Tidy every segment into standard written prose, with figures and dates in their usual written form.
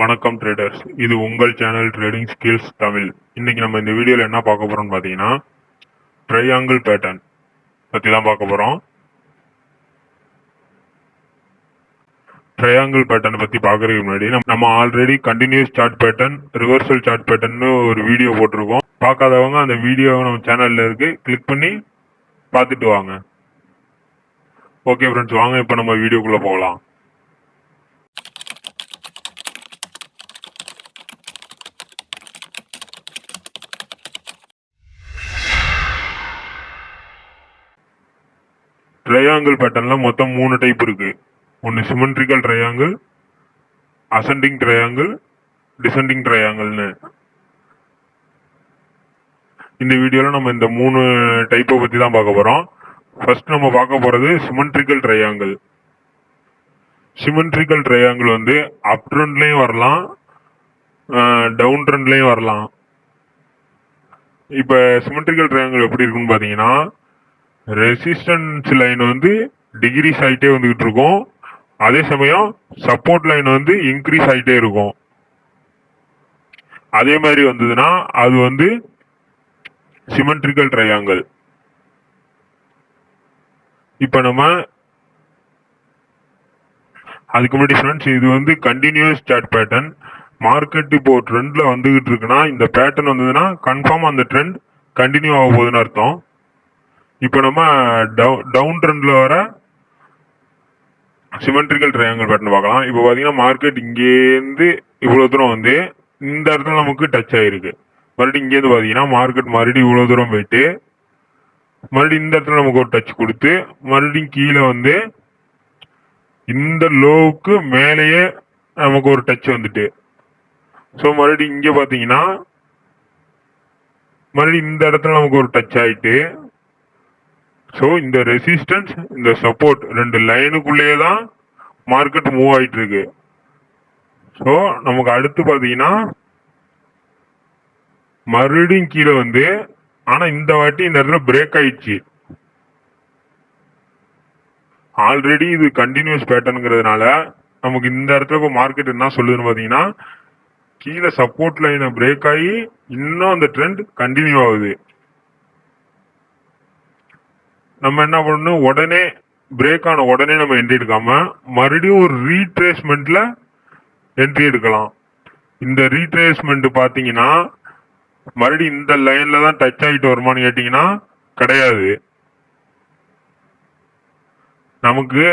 வணக்கம் ட்ரேடர்ஸ், இது உங்கள் சேனல் ட்ரேடிங் ஸ்கில்ஸ் தமிழ். இன்னைக்கு நம்ம இந்த வீடியோல என்ன பார்க்க போறோம்னு பாத்தீங்கன்னா ட்ரையாங்கிள் பேட்டர்ன் பத்தி தான் பார்க்க போறோம். ட்ரையாங்கிள் பேட்டர்ன் பத்தி பாக்குறதுக்கு முன்னாடி நம்ம already continuous chart pattern, reversal chart pattern ஒரு வீடியோ போட்டிருக்கோம். பார்க்காதவங்க அந்த வீடியோ நம்ம சேனல்ல இருக்கு, கிளிக் பண்ணி பார்த்துட்டு வாங்க. ஓகே ஃப்ரெண்ட்ஸ், வாங்க இப்போ நம்ம வீடியோக்குள்ள போகலாம். ட்ரையாங்கிள் பேட்டர்ன்ல மொத்தம் 3 டைப் இருக்கு. ஒன்னு symmetrical triangle, ascending triangle, descending ட்ரையாங்கிள்னு. இந்த வீடியோல நம்ம இந்த 3 டைப்பை பத்தி தான் பார்க்க போறோம். ஃபர்ஸ்ட் நம்ம பார்க்க போறது சிமெட்ரிக்கல் ட்ரையாங்கிள். சிமெட்ரிக்கல் ட்ரையாங்கிள் வந்து அப் ட்ரெண்ட்லயும் வரலாம், டவுன் ட்ரெண்ட்லயும் வரலாம். இப்ப சிமெட்ரிக்கல் ட்ரையாங்கிள் எப்படி இருக்குன்னு பாத்தீங்கன்னா, ரெசிஸ்டன்ஸ் லைன் வந்து டிகிரீஸ் ஆகிட்டே வந்துகிட்டு இருக்கும், அதே சமயம் சப்போர்ட் லைன் வந்து இன்க்ரீஸ் ஆகிட்டே இருக்கும். அதே மாதிரி வந்ததுன்னா அது வந்து சிமெட்ரிக்கல் ட்ரையாங்கிள். இப்ப நம்ம அதுக்கு முன்னாடி ஃப்ரெண்ட்ஸ், இது வந்து கண்டினியூஸ் சார்ட் பேட்டர்ன். மார்க்கெட் இப்போ ட்ரெண்ட்ல வந்துகிட்டு இருக்குன்னா, இந்த பேட்டர்ன் வந்ததுன்னா கன்ஃபார்ம் அந்த ட்ரெண்ட் கண்டினியூ ஆக போகுதுன்னு அர்த்தம். இப்போ நம்ம டவுன் ட்ரெண்ட்ல வர சிமெட்ரிக்கல் ட்ரையாங்கிள் பேட்டர்ன் பார்க்கலாம். இப்போ பாத்தீங்கன்னா மார்க்கெட் இங்கேருந்து இவ்வளவு தூரம் வந்து இந்த இடத்துல நமக்கு டச் ஆயிருக்கு. மறுபடியும் இங்கேருந்து பாத்தீங்கன்னா மார்க்கெட் மறுபடியும் இவ்வளவு தூரம் போயிட்டு மறுபடியும் இந்த இடத்துல நமக்கு ஒரு டச் கொடுத்து மறுபடியும் கீழே வந்து இந்த லோவுக்கு மேலேயே நமக்கு ஒரு டச் வந்துட்டு, ஸோ மறுபடியும் இங்க பாத்தீங்கன்னா மறுபடியும் இந்த இடத்துல நமக்கு ஒரு டச் ஆயிட்டு, ஸோ இந்த ரெசிஸ்டன்ஸ் இந்த சப்போர்ட் ரெண்டு லைனுக்குள்ளேயே தான் மார்க்கெட் மூவ் ஆயிட்டு இருக்கு. ஸோ நமக்கு அடுத்து பாத்தீங்கன்னா மறுபடியும் கீழே வந்து, ஆனா இந்த வாட்டி இந்த இடத்துல பிரேக் ஆயிடுச்சு. ஆல்ரெடி இது கண்டினியூஸ் பேட்டர்னுங்கிறதுனால நமக்கு இந்த இடத்துல இப்போ மார்க்கெட் என்ன சொல்லுதுன்னு பாத்தீங்கன்னா, கீழே சப்போர்ட் லைனை பிரேக் ஆகி இன்னும் அந்த ட்ரெண்ட் கண்டினியூ ஆகுது. நம்ம என்ன பண்ணணும், உடனே பிரேக் ஆன உடனே நம்ம என்ட்ரி எடுக்காம மறுபடியும் ஒரு ரீட்ரேஸ்மெண்ட்ல என்ட்ரி எடுக்கலாம். இந்த ரீட்ரேஸ்மெண்ட் பாத்தீங்கன்னா மறுபடியும் இந்த லைன்ல தான் டச் ஆகிட்டு வருமானு கேட்டீங்கன்னா கிடையாது. நமக்கு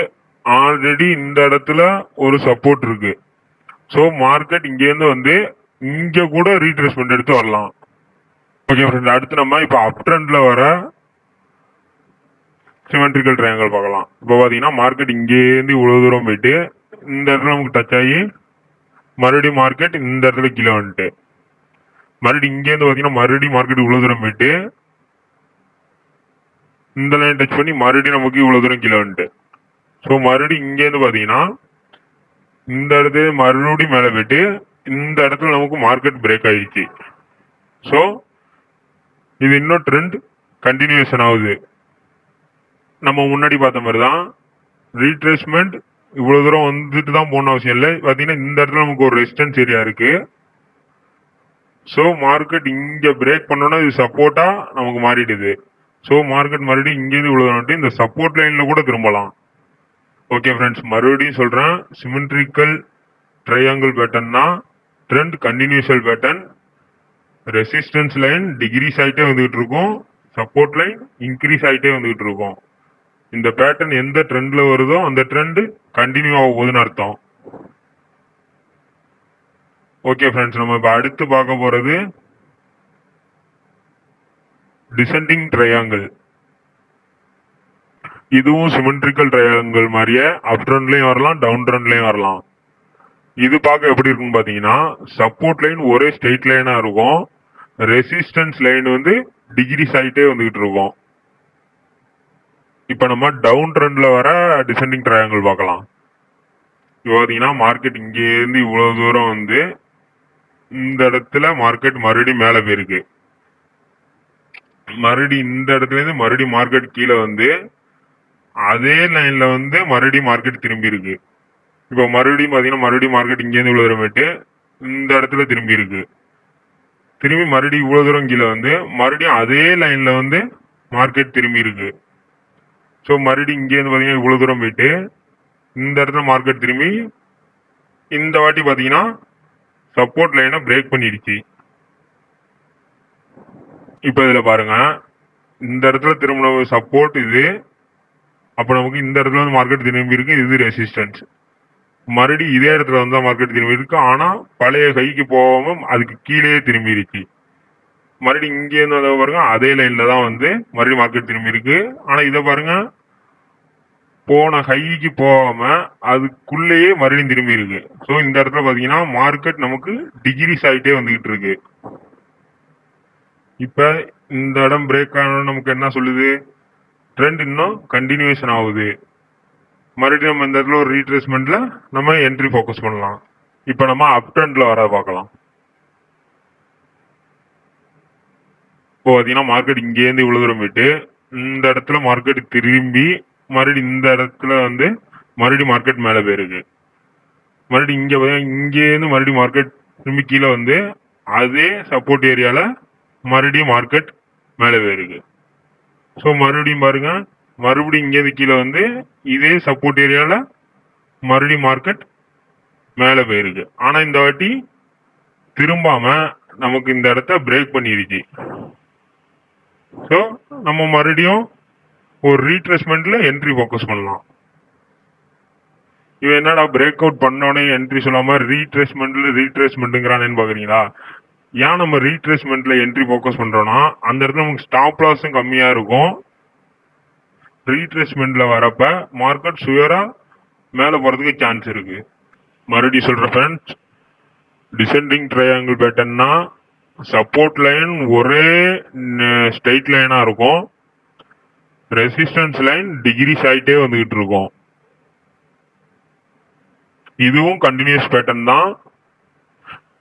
ஆல்ரெடி இந்த இடத்துல ஒரு சப்போர்ட் இருக்கு. ஸோ மார்க்கெட் இங்கேருந்து வந்து இங்க கூட ரீட்ரேஸ்மெண்ட் எடுத்து வரலாம். ஓகே ஃப்ரெண்ட், அடுத்து நம்ம இப்போ அப் ட்ரெண்ட்ல வர சிமெட்ரிக்கல் ட்ரையாங்கிள் பார்க்கலாம். இப்போ பாத்தீங்கன்னா மார்க்கெட் இங்கேருந்து இவ்வளவு தூரம் போயிட்டு இந்த இடத்துல நமக்கு டச் ஆகி மறுபடியும் மார்க்கெட் இந்த இடத்துல கீழே வந்துட்டு, மறுபடியும் இங்கேருந்து பாத்தீங்கன்னா மறுபடியும் மார்க்கெட் இவ்வளவு தூரம் போயிட்டு இந்த லைன் டச் பண்ணி மறுபடியும் நமக்கு இவ்வளவு தூரம் கீழே வந்துட்டு, ஸோ மறுபடியும் இங்கேருந்து பாத்தீங்கன்னா இந்த இடத்துல மறுபடியும் மேலே போயிட்டு இந்த இடத்துல நமக்கு மார்க்கெட் பிரேக் ஆயிடுச்சு. ஸோ இது இன்னும் ட்ரெண்ட் கண்டினியூஷன் ஆகுது. நம்ம முன்னாடி பார்த்த மாதிரி தான் ரீட்ரேஸ்மெண்ட் இவ்வளவு தூரம் வந்துட்டு தான் போன அவசியம் இல்லை. பாத்தீங்கன்னா இந்த இடத்துல நமக்கு ஒரு ரெசிஸ்டன்ஸ் ஏரியா இருக்கு. ஸோ மார்க்கெட் இங்க பிரேக் பண்ணோம்னா இது சப்போர்ட்டா நமக்கு மாறிடுது. ஸோ மார்க்கெட் மறுபடியும் இங்கேருந்து இவ்வளவு வந்துட்டு இந்த சப்போர்ட் லைன்ல கூட திரும்பலாம். ஓகே ஃப்ரெண்ட்ஸ், மறுபடியும் சொல்றேன், சிமெட்ரிக்கல் ட்ரையாங்கிள் பேட்டர்ன்னா trend continuation pattern. Resistance line decrease ஆகிட்டே வந்துகிட்டு இருக்கும், சப்போர்ட் லைன் இன்க்ரீஸ் ஆகிட்டே வந்துகிட்டு இருக்கும். இந்த பேட்டர்ன் எந்த ட்ரெண்ட்ல வருதோ அந்த ட்ரெண்ட் கண்டினியூ ஆக போகுதுன்னு அர்த்தம். ஓகே ஃப்ரெண்ட்ஸ், நம்ம இப்ப அடுத்து பார்க்க போறது டிசெண்டிங் ட்ரையாங்கிள். இதுவும் சிமெட்ரிக்கல் ட்ரையாங்கிள் மாதிரியே அப் ட்ரெண்ட்லயும் வரலாம், டவுன் ட்ரெண்ட்லயும் வரலாம். இது பார்க்க எப்படி இருக்குன்னு பாத்தீங்கன்னா, சப்போர்ட் லைன் ஒரே ஸ்ட்ரெயிட் லைனா இருக்கும், ரெசிஸ்டன்ஸ் லைன் வந்து டிகிரீஸ் ஆகிட்டே வந்துகிட்டு இருக்கும். இப்ப நம்ம டவுன் ட்ரெண்ட்ல வர டிசெண்டிங் ட்ரையாங்கிள் பார்க்கலாம். இப்போ பாத்தீங்கன்னா மார்க்கெட் இங்கேருந்து இவ்வளவு தூரம் வந்து இந்த இடத்துல மார்க்கெட் மறுபடியும் மேல போயிருக்கு, மறுபடியும் இந்த இடத்துல இருந்து மறுபடியும் மார்க்கெட் கீழே வந்து அதே லைன்ல வந்து மறுபடியும் மார்க்கெட் திரும்பி இருக்கு. இப்போ மறுபடியும் பாத்தீங்கன்னா மறுபடியும் மார்க்கெட் இங்கேருந்து இவ்வளவு தூரம் போயிட்டு இந்த இடத்துல திரும்பி இருக்கு. திரும்பி மறுபடியும் இவ்வளவு தூரம் கீழே வந்து மறுபடியும் அதே லைன்ல வந்து மார்க்கெட் திரும்பி இருக்கு. ஸோ மறுபடியும் இங்கே இருந்து பாத்தீங்கன்னா இவ்வளவு தூரம் போயிட்டு இந்த இடத்துல மார்க்கெட் திரும்பி இந்த வாட்டி பாத்தீங்கன்னா சப்போர்ட் லைனை பிரேக் பண்ணிடுச்சு. இப்ப இதுல பாருங்க, இந்த இடத்துல திரும்ப சப்போர்ட் இது, அப்ப நமக்கு இந்த இடத்துல வந்து மார்க்கெட் திரும்பி இருக்கு, இது ரெசிஸ்டன்ஸ். மறுபடியும் இதே இடத்துல வந்து மார்க்கெட் திரும்பி இருக்கு, ஆனா பழைய கைக்கு போகாம அதுக்கு கீழே திரும்பி இருக்கு. மறுபடியும் இங்கே இருந்து பாருங்க, அதே லைன்ல தான் வந்து மறுபடியும் மார்க்கெட் திரும்பி இருக்கு. ஆனா இதை பாருங்க, போன ஹைக்கு போகாம அதுக்குள்ளேயே மறுபடியும் திரும்பி இருக்கு. ஸோ இந்த இடத்துல பாத்தீங்கன்னா மார்க்கெட் நமக்கு டிகிரிஸ் ஆகிட்டே வந்துகிட்டு இருக்கு. இப்ப இந்த இடம் பிரேக் ஆனோம் நமக்கு என்ன சொல்லுது, ட்ரெண்ட் இன்னும் கண்டினியூஷன் ஆகுது. மறுபடியும் நம்ம இந்த இடத்துல ஒரு ரீட்ரேஸ்மெண்ட்ல நம்ம என்ட்ரி ஃபோக்கஸ் பண்ணலாம். இப்ப நம்ம அப் ட்ரெண்ட்ல வர பார்க்கலாம். இப்போ பாத்தீங்கன்னா மார்க்கெட் இங்கேருந்து இவ்வளவு தூரம் போயிட்டு இந்த இடத்துல மார்க்கெட் திரும்பி மறுபடியும் இந்த இடத்துல வந்து மறுபடியும் மார்க்கெட் மேல போயிருக்கு. மறுபடியும் இங்கேருந்து மறுபடியும் மார்க்கெட் திரும்பி கீழே வந்து அதே சப்போர்ட் ஏரியால மறுபடியும் மார்க்கெட் மேல போயிருக்கு. ஸோ மறுபடியும் பாருங்க, மறுபடியும் இங்கேருந்து கீழே வந்து இதே சப்போர்ட் ஏரியால மறுபடியும் மார்க்கெட் மேல போயிருக்கு. ஆனா இந்த வாட்டி திரும்பாம நமக்கு இந்த இடத்த பிரேக் பண்ணிருச்சு. ஸோ நம்ம மறுபடியும் ஒரு ரீட்ரேஸ்மெண்ட்ல என்ட்ரி ஃபோக்கஸ் பண்ணலாம். இவன் என்னடா பிரேக் அவுட் பண்ணோடனே என்ட்ரி சொல்லாம ரீட்ரேஸ்மெண்ட்ங்கிறானு பாக்குறீங்களா? ஏன் நம்ம ரீட்ரேஸ்மெண்ட்ல என்ட்ரி ஃபோக்கஸ் பண்றோம்னா அந்த இடத்துல நமக்கு ஸ்டாப் லாஸும் கம்மியா இருக்கும். ரீட்ரேஸ்மெண்ட்ல வரப்ப மார்க்கெட் சுயரா மேல போறதுக்கு சான்ஸ் இருக்கு. மறுபடியும் சொல்ற ஃப்ரெண்ட்ஸ், டிசெண்டிங் ட்ரையாங்கிள் பேட்டர்ன்னா சப்போர்ட் லைன் ஒரே ஸ்ட்ரைட் லைனா இருக்கும், ரெசிஸ்டன்ஸ் லைன் டிகிரிஸ் ஆயிட்டே வந்துகிட்டு இருக்கும். இதுவும் கண்டினியூஸ் பேட்டர்ன் தான்.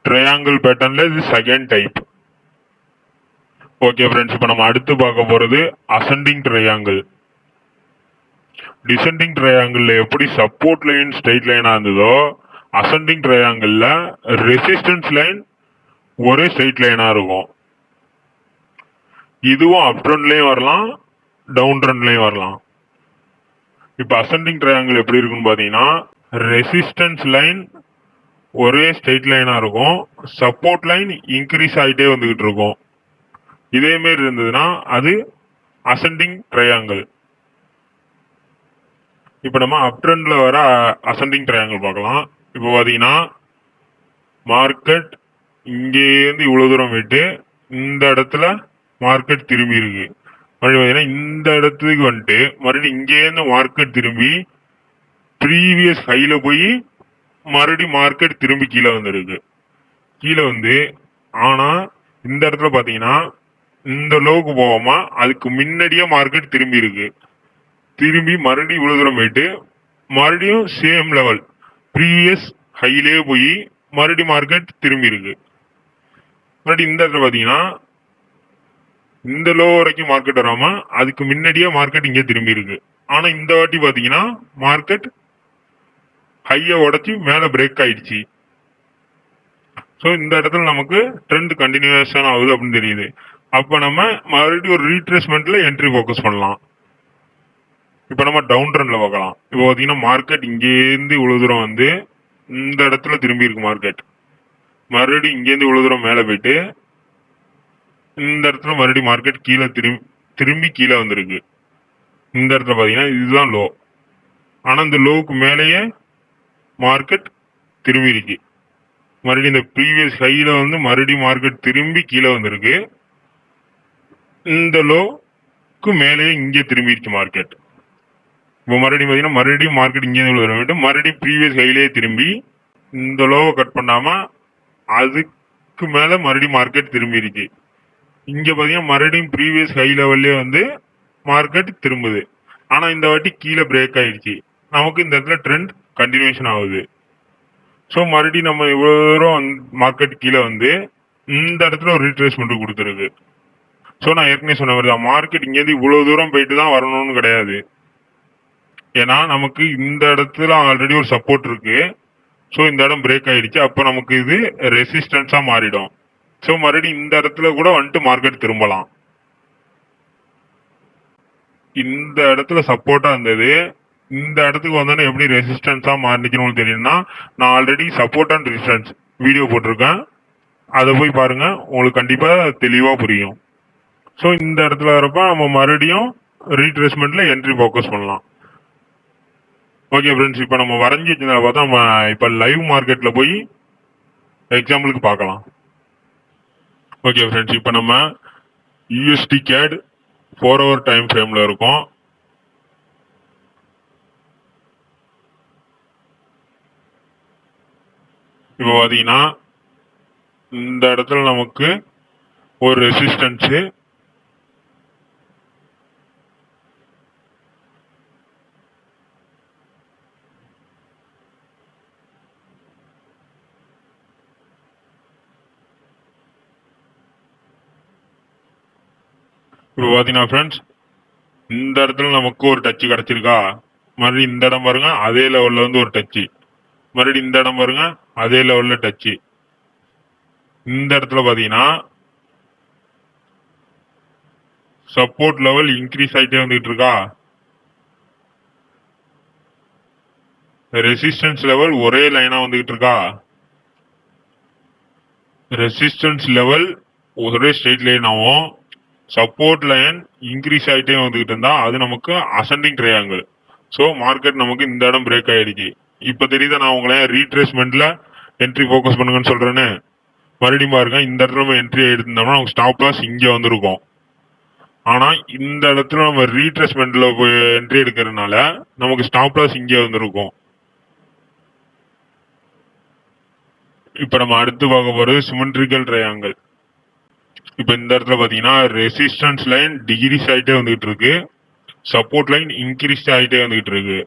ட்ரையாங்கிள் பேட்டர்ன்ல இது செகண்ட் டைப். ஓகே ஃப்ரெண்ட்ஸ், இப்போ நம்ம அடுத்து பார்க்க போறது அசெண்டிங் ட்ரையாங்கிள். டிசெண்டிங் ட்ரையாங்கிள் எப்படி சப்போர்ட் லைன் ஸ்ட்ரைட் லைனா இருந்ததோ, அசெண்டிங் ட்ரையாங்கிள் ரெசிஸ்டன்ஸ் லைன் ஒரே ஸ்ட்ரைட் லைனா இருக்கும். இதுவும் அப் ட்ரெண்ட்லயும் வரலாம், டவுன் ட்ரெண்ட்லயும் வரலாம். இப்ப அசெண்டிங் ட்ரையாங்கிள் எப்படி இருக்குன்னு பாத்தீங்கன்னா, ரெசிஸ்டன்ஸ் லைன் ஒரே ஸ்ட்ரைட் லைனா இருக்கும், சப்போர்ட் லைன் இன்க்ரீஸ் ஆகிட்டே வந்துகிட்டு இருக்கும். இதே மாதிரி இருந்ததுன்னா அது அசெண்டிங் ட்ரையாங்கிள். இப்ப நம்ம அப் ட்ரெண்ட்ல வர அசெண்டிங் ட்ரையாங்கிள் பார்க்கலாம். இப்போ பாத்தீங்கன்னா மார்க்கெட் இங்கேருந்து இவ்வளவு தூரம் போயிட்டு இந்த இடத்துல மார்க்கெட் திரும்பி இருக்கு. மறுபடியும் பாத்தீங்கன்னா இந்த இடத்துக்கு வந்துட்டு மறுபடியும் இங்கேருந்து மார்க்கெட் திரும்பி ப்ரீவியஸ் ஹைல போய் மறுபடியும் மார்க்கெட் திரும்பி கீழே வந்துருக்கு. கீழே வந்து ஆனா இந்த இடத்துல பாத்தீங்கன்னா இந்த லோவுக்கு போகாம அதுக்கு முன்னாடியே மார்க்கெட் திரும்பி இருக்கு. திரும்பி மறுபடியும் இவ்வளவு தூரம் போயிட்டு மறுபடியும் சேம் லெவல் ப்ரீவியஸ் ஹைலே போய் மறுபடியும் மார்க்கெட் திரும்பி இருக்கு. மறுபடியும் இந்த இடத்துல பாத்தீங்கன்னா இந்த லோ வரைக்கும் மார்க்கெட் வராம அதுக்கு முன்னாடியே மார்க்கெட் இங்கே திரும்பி இருக்கு. ஆனா இந்த வாட்டி பாத்தீங்கன்னா மார்க்கெட் ஹையை உடச்சி மேல பிரேக் ஆயிடுச்சு. ஸோ இந்த இடத்துல நமக்கு ட்ரெண்ட் கண்டினியூஷன் ஆகுது அப்படின்னு தெரியுது. அப்ப நம்ம மறுபடியும் ஒரு ரீட்ரேஸ்மெண்ட்ல என்ட்ரி ஃபோக்கஸ் பண்ணலாம். இப்ப நம்ம டவுன் ட்ரெண்ட்ல பார்க்கலாம். இப்போ பாத்தீங்கன்னா மார்க்கெட் இங்கேருந்து இவ்வளவு தூரம் வந்து இந்த இடத்துல திரும்பி இருக்கு. மார்க்கெட் மறுபடியும் இங்கேருந்து இவ்வளவு தூரம் மேல போயிட்டு இந்த இடத்துல மறுபடியும் மார்க்கெட் கீழே திரும்பி கீழே வந்திருக்கு. இந்த இடத்துல பாத்தீங்கன்னா இதுதான் லோ. ஆனா இந்த லோவுக்கு மேலேயே மார்க்கெட் திரும்பி இருக்கு. மறுபடியும் இந்த ப்ரீவியஸ் ஹைல வந்து மறுபடியும் மார்க்கெட் திரும்பி கீழே வந்திருக்கு. இந்த லோக்கு மேலேயே இங்கே திரும்பிடுச்சு மார்க்கெட். இப்போ மறுபடியும் பாத்தீங்கன்னா மறுபடியும் மார்க்கெட் இங்கே மறுபடியும் ப்ரீவியஸ் ஹைலே திரும்பி இந்த லோவை கட் பண்ணாம அதுக்கு மேல மறுபடியும் மார்க்கெட் திரும்பி இருக்கு. இங்க பாத்தீங்கன்னா மறுபடியும் ப்ரீவியஸ் ஹை லெவல்லே வந்து மார்க்கெட் திரும்புது. ஆனா இந்த வாட்டி கீழே பிரேக் ஆயிடுச்சு. நமக்கு இந்த இடத்துல ட்ரெண்ட் கண்டினியூஷன் ஆகுது. ஸோ மறுபடியும் நம்ம இவ்வளவு தூரம் மார்க்கெட் கீழே வந்து இந்த இடத்துல ஒரு ரீட்ரேஸ்மெண்ட் கொடுத்துருக்கு. ஸோ நான் ஏற்கனவே சொன்ன மாதிரி தான், மார்க்கெட் இங்கேருந்து இவ்வளவு தூரம் போயிட்டு தான் வரணும்னு கிடையாது. ஏன்னா நமக்கு இந்த இடத்துல ஆல்ரெடி ஒரு சப்போர்ட் இருக்கு. ஸோ இந்த இடம் பிரேக் ஆயிடுச்சு. அப்போ நமக்கு இது ரெசிஸ்டன்ஸா மாறிடும். ஸோ மறுபடியும் இந்த இடத்துல கூட வந்துட்டு மார்க்கெட் திரும்பலாம். இந்த இடத்துல சப்போர்ட்டா இருந்தது, இந்த இடத்துக்கு வந்தோன்னே எப்படி ரெசிஸ்டன்ஸா மாறிச்சுன்னு தெரியும்னா, நான் already support and resistance video போட்டிருக்கேன். அதை போய் பாருங்க, உங்களுக்கு கண்டிப்பா தெளிவா புரியும். ஸோ இந்த இடத்துல வரப்ப நம்ம மறுபடியும் ரீட்ரேஸ்மெண்ட்ல என்ட்ரி ஃபோக்கஸ் பண்ணலாம். ஓகே ஃப்ரெண்ட்ஸ், இப்போ நம்ம வரைஞ்சி வச்சிருந்தா பார்த்தா நம்ம இப்போ லைவ் மார்க்கெட்ல போய் எக்ஸாம்பிளுக்கு பார்க்கலாம். ஓகே ஃப்ரெண்ட்ஸ், இப்போ நம்ம யூஎஸ்டி கேட் 4 hour டைம் ஃப்ரேம்ல இருக்கும். இப்போ பார்த்தீங்கன்னா இந்த இடத்துல நமக்கு ஒரு ரெசிஸ்டன்ஸ், இப்போ பார்த்தீங்கன்னா ஃப்ரெண்ட்ஸ் இந்த இடத்துல நமக்கு ஒரு டச் கிடைச்சிருக்கா, மறுபடியும் இந்த இடம் பாருங்க அதே லெவல்ல வந்து ஒரு டச்சு, மறுபடியும் இந்த இடம் பாருங்க அதே லெவல்ல டச்சு. இந்த இடத்துல பாத்தீங்கன்னா சப்போர்ட் லெவல் இன்க்ரீஸ் ஆயிட்டே வந்துட்டு இருக்கா, ரெசிஸ்டன்ஸ் லெவல் ஒரே லைனா வந்துகிட்டு இருக்கா, ரெசிஸ்டன்ஸ் லெவல் ஒரே ஸ்ட்ரெயிட் லைனாவும் சப்போர்ட் லைன் இன்க்ரீஸ் ஆகிட்டே வந்துகிட்டு இருந்தா அது நமக்கு அசெண்டிங் ட்ரையாங்கிள். ஸோ மார்க்கெட் நமக்கு இந்த இடம் பிரேக் ஆயிடுச்சு. இப்போ தெரியுதா நான் உங்களை ரீட்ரேஸ்மெண்ட்ல என்ட்ரி ஃபோக்கஸ் பண்ணுங்கன்னு சொல்றேன்னு. மறுபடியும் பாருங்க, இந்த இடத்துல நம்ம என்ட்ரி ஆயிருந்தோம்னா நமக்கு ஸ்டாப் லாஸ் இங்கே வந்திருக்கும். ஆனா இந்த இடத்துல நம்ம ரீட்ரேஸ்மெண்ட்ல போய் என்ட்ரி எடுக்கிறதுனால நமக்கு ஸ்டாப் லாஸ் இங்கே வந்திருக்கும். இப்ப நம்ம அடுத்து பார்க்க போறது சிமெட்ரிக்கல் ட்ரையாங்கிள். இப்ப இந்த இடத்துல பாத்தீங்கன்னா ரெசிஸ்டன்ஸ் லைன் டிகிரீஸ் ஆகிட்டே வந்துகிட்டு இருக்கு, சப்போர்ட் லைன் இன்க்ரீஸ் ஆகிட்டே வந்துகிட்டு இருக்கு.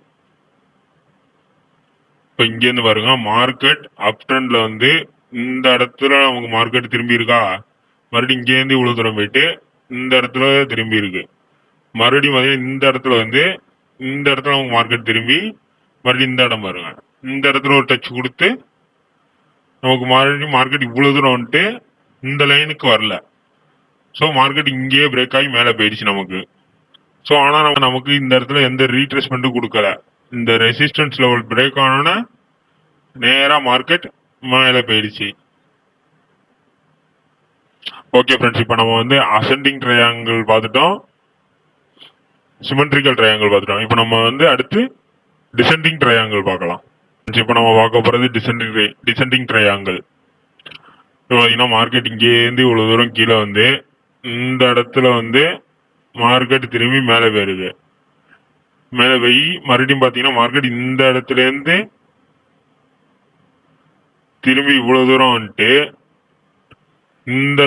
இப்ப இங்க இருந்து பாருங்க, மார்க்கெட் அப் ட்ரெண்ட்ல வந்து இந்த இடத்துல நமக்கு மார்க்கெட் திரும்பி இருக்கா, மறுபடியும் இங்கே இருந்து இவ்வளவு தூரம் போயிட்டு இந்த இடத்துல திரும்பி இருக்கு. மறுபடியும் பாத்தீங்கன்னா இந்த இடத்துல வந்து இந்த இடத்துல நமக்கு மார்க்கெட் திரும்பி மறுபடியும் இந்த இடம் பாருங்க, இந்த இடத்துல ஒரு டச் கொடுத்து நமக்கு மறுபடியும் மார்க்கெட் இவ்வளவு தூரம் வந்துட்டு இந்த லைனுக்கு வரல. ஸோ மார்க்கெட் இங்கேயே பிரேக் ஆகி மேலே போயிடுச்சு நமக்கு. ஸோ ஆனால் நமக்கு இந்த இடத்துல எந்த ரீட்ரேஸ்மெண்ட்டும் கொடுக்கல. இந்த ரெசிஸ்டன்ஸ் லெவல் பிரேக் ஆனோன்னா நேராக மார்க்கெட் மேலே போயிடுச்சு. ஓகே ஃப்ரெண்ட்ஸ், இப்போ நம்ம வந்து அசெண்டிங் ட்ரையாங்கிள் பார்த்துட்டோம், சிமெட்ரிக்கல் ட்ரையாங்கிள் பார்த்துட்டோம். இப்போ நம்ம வந்து அடுத்து டிசெண்டிங் ட்ரையாங்கிள் பார்க்கலாம். இப்போ நம்ம பார்க்க போகிறது டிசெண்டிங் ட்ரையாங்கிள். இப்போ பார்த்தீங்கன்னா மார்க்கெட் இங்கேருந்து இவ்வளோ தூரம் கீழே வந்து இந்த இடத்துல வந்து மார்க்கெட் திரும்பி மேலே போயிருது. மேலே போய் மறுபடியும் பார்த்தீங்கன்னா மார்க்கெட் இந்த இடத்துல இருந்து திரும்பி இவ்வளவு தூரம் வந்துட்டு இந்த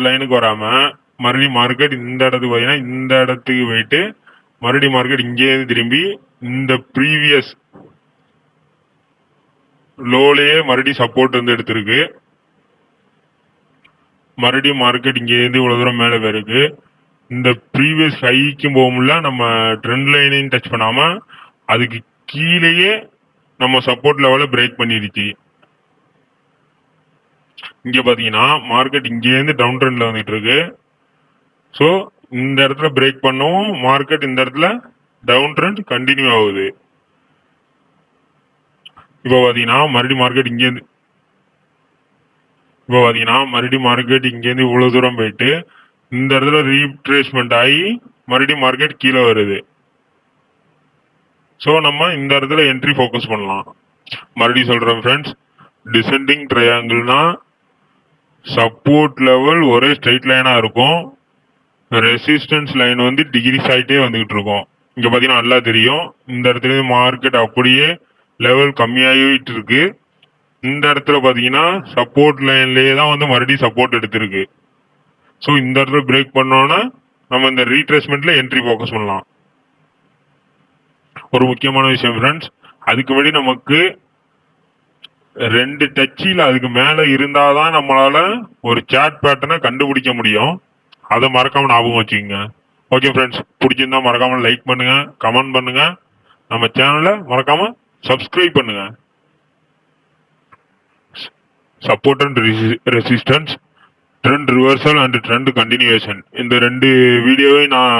லைனுக்கு வராம மறுபடியும் மார்க்கெட் இந்த இடத்துக்கு பார்த்தீங்கன்னா இந்த இடத்துக்கு போயிட்டு மறுபடியும் மார்க்கெட் இங்கே திரும்பி இந்த ப்ரீவியஸ் லோலேயே மறுபடியும் சப்போர்ட் வந்து எடுத்திருக்கு. மறுபடியும் மார்க்கெட் இங்கே இருந்து இவ்வளவு தூரம் மேலே போயிருக்கு. இந்த ப்ரீவியஸ் ஹைக்கும் போக முடியல, நம்ம ட்ரெண்ட் லைனையும் டச் பண்ணாம அதுக்கு கீழேயே நம்ம சப்போர்ட் லெவலை பிரேக் பண்ணிடுச்சு. இங்க பாத்தீங்கன்னா மார்க்கெட் இங்கே இருந்து டவுன் ட்ரெண்ட்ல வந்துட்டு இருக்கு. ஸோ இந்த இடத்துல பிரேக் பண்ணவும் மார்க்கெட் இந்த இடத்துல டவுன் ட்ரெண்ட் கண்டினியூ ஆகுது. இப்போ பாத்தீங்கன்னா மறுபடியும் மார்க்கெட் இங்கேருந்து இவ்வளவு தூரம் போயிட்டு இந்த இடத்துல ரீட்ரேஸ்மெண்ட் ஆகி மறுபடியும் மார்க்கெட் கீழே வருது. ஸோ நம்ம இந்த இடத்துல என்ட்ரி ஃபோக்கஸ் பண்ணலாம். மறுபடியும் சொல்றேன் ஃப்ரெண்ட்ஸ், டிசெண்டிங் ட்ரையாங்கிள்னா சப்போர்ட் லெவல் ஒரே ஸ்ட்ரெயிட் லைனா இருக்கும், ரெசிஸ்டன்ஸ் லைன் வந்து டிகிரிஸ் ஆகிட்டே வந்துகிட்டு இருக்கும். இங்க பாத்தீங்கன்னா நல்லா தெரியும், இந்த இடத்துல மார்க்கெட் அப்படியே லெவல் கம்மியாகிட்டு இருக்கு. இந்த இடத்துல பாத்தீங்கன்னா சப்போர்ட் லைன்லயே தான் வந்து மறுபடியும் சப்போர்ட் எடுத்திருக்கு. ஸோ இந்த இடத்துல பிரேக் பண்ணோன்னா நம்ம இந்த ரீட்ரேஸ்மெண்ட்ல என்ட்ரி ஃபோக்கஸ் பண்ணலாம். ஒரு முக்கியமான விஷயம் ஃப்ரெண்ட்ஸ், அதுக்கு முன்னாடி நமக்கு 2 டச்சில் அதுக்கு மேல இருந்தாதான் நம்மளால ஒரு சார்ட் பேட்டர்னை கண்டுபிடிக்க முடியும். அதை மறக்காம ஞாபகம் வச்சுக்கோங்க. ஓகே ஃப்ரெண்ட்ஸ், பிடிச்சிருந்தா மறக்காம லைக் பண்ணுங்க, கமெண்ட் பண்ணுங்க, நம்ம சேனலை மறக்காம சப்ஸ்கிரைப் பண்ணுங்க. Support and resistance, trend reversal and trend continuation, இந்த 2 வீடியோவை நான்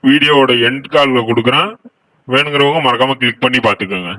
வீடியோவோட எண்ட் கால்ல கொடுக்குறேன். வேணுங்கிறவங்க மறக்காம கிளிக் பண்ணி பார்த்துக்கோங்க.